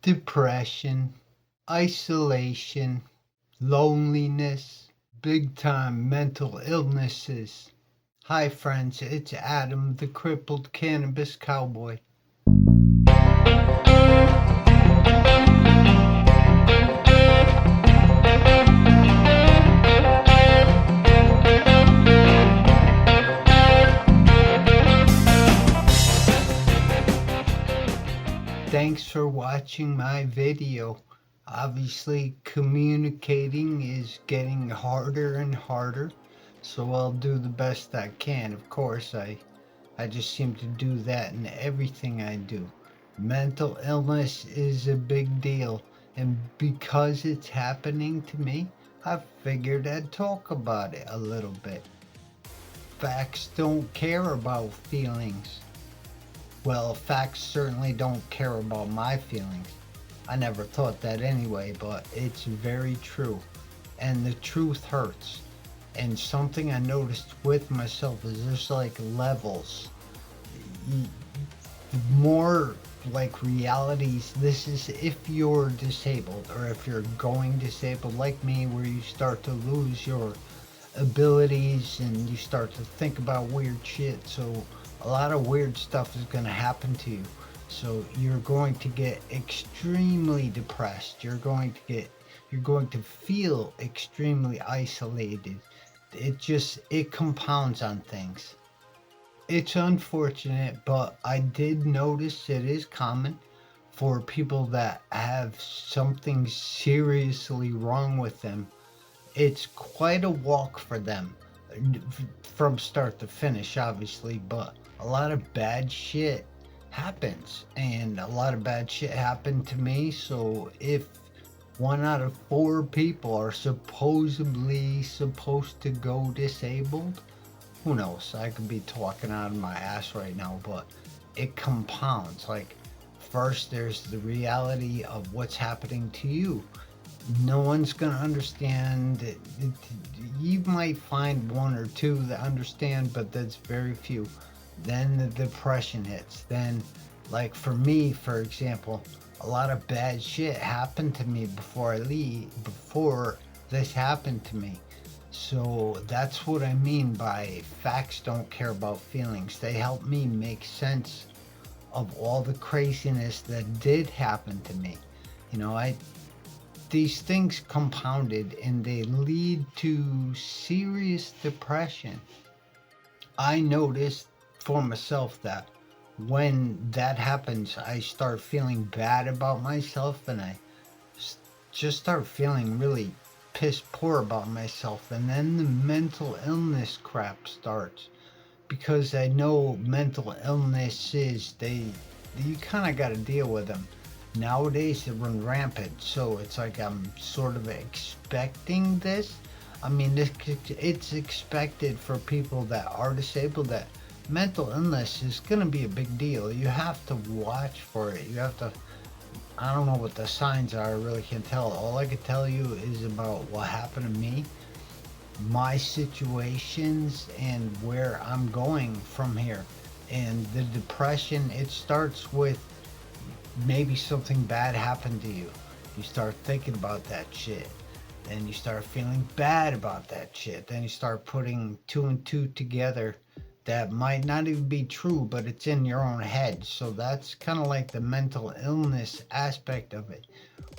depression, isolation, loneliness, big time mental illnesses. Hi, friends, it's Adam, the crippled cannabis cowboy. Thanks for watching my video. Obviously, communicating is getting harder and harder, so I'll do the best I can. Of course, I just seem to do that in everything I do. Mental illness is a big deal, and because it's happening to me, I figured I'd talk about it a little bit. Facts don't care about feelings. Well, facts certainly don't care about my feelings. I never thought that anyway, but it's very true. And the truth hurts. And something I noticed with myself is there's like levels. More like realities. This is if you're disabled or if you're going disabled like me, where you start to lose your abilities and you start to think about weird shit. So a lot of weird stuff is going to happen to you. So you're going to get extremely depressed. You're going to feel extremely isolated. It compounds on things. It's unfortunate, but I did notice it is common for people that have something seriously wrong with them. It's quite a walk for them from start to finish, obviously, but a lot of bad shit happens, and a lot of bad shit happened to me. So if 1 out of 4 people are supposedly supposed to go disabled, who knows? I could be talking out of my ass right now, but it compounds. Like, first, there's the reality of what's happening to you. No one's going to understand. You might find 1 or 2 that understand, but that's very few. Then the depression hits. Then, like for me, for example, a lot of bad shit happened to me before this happened to me. So that's what I mean by facts don't care about feelings. They help me make sense of all the craziness that did happen to me. You know, these things compounded and they lead to serious depression. I noticed for myself that when that happens, I start feeling bad about myself and I just start feeling really piss poor about myself. And then the mental illness crap starts because I know mental illnesses, you kind of got to deal with them. Nowadays, they run rampant, so it's like I'm sort of expecting this. I mean, it's expected for people that are disabled that mental illness is going to be a big deal. You have to watch for it. You have to, I don't know what the signs are, I really can't tell. All I can tell you is about what happened to me, my situations, and where I'm going from here. And the depression, it starts with maybe something bad happened to you. You start thinking about that shit. Then you start feeling bad about that shit. Then you start putting 2 and 2 together that might not even be true, but it's in your own head. So that's kind of like the mental illness aspect of it,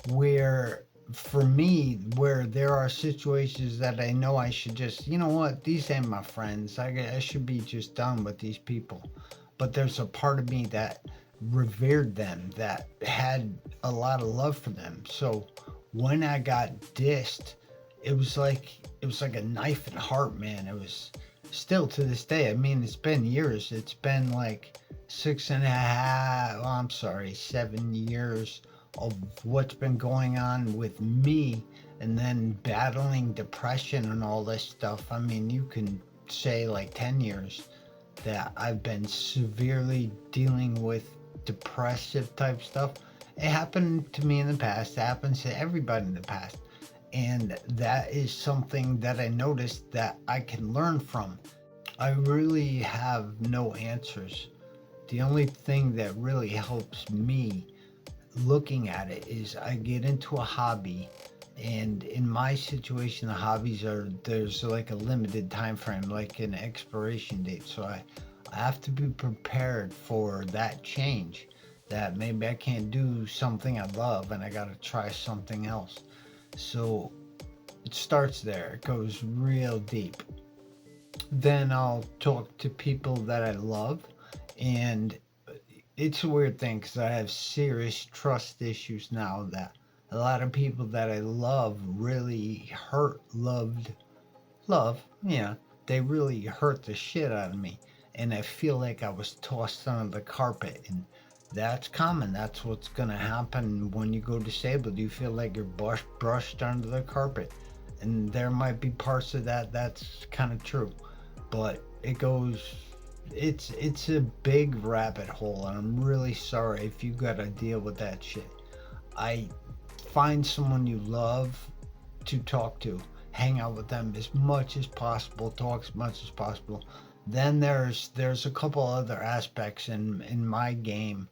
where for me, where there are situations that I know I should just, you know what, these ain't my friends. I should be just done with these people. But there's a part of me that revered them, that had a lot of love for them. So when I got dissed, it was like a knife in the heart, man. It was still to this day. I mean, it's been years. It's been like 6.5. Well, I'm sorry, 7 years of what's been going on with me, and then battling depression and all this stuff. I mean, you can say like 10 years that I've been severely dealing with depressive type stuff. It happened to me in the past. It happens to everybody in the past. And that is something that I noticed that I can learn from. I really have no answers. The only thing that really helps me looking at it is I get into a hobby, and in my situation the hobbies are, there's like a limited time frame, like an expiration date. So I have to be prepared for that change, that maybe I can't do something I love and I got to try something else. So it starts there, it goes real deep. Then I'll talk to people that I love, and it's a weird thing because I have serious trust issues now, that a lot of people that I love really yeah, they really hurt the shit out of me. And I feel like I was tossed under the carpet. And that's common. That's what's going to happen when you go disabled. You feel like you're brushed under the carpet. And there might be parts of that that's kind of true. But it goes, it's a big rabbit hole. And I'm really sorry if you got to deal with that shit. I find someone you love to talk to, hang out with them as much as possible, talk as much as possible. Then there's a couple other aspects in my game.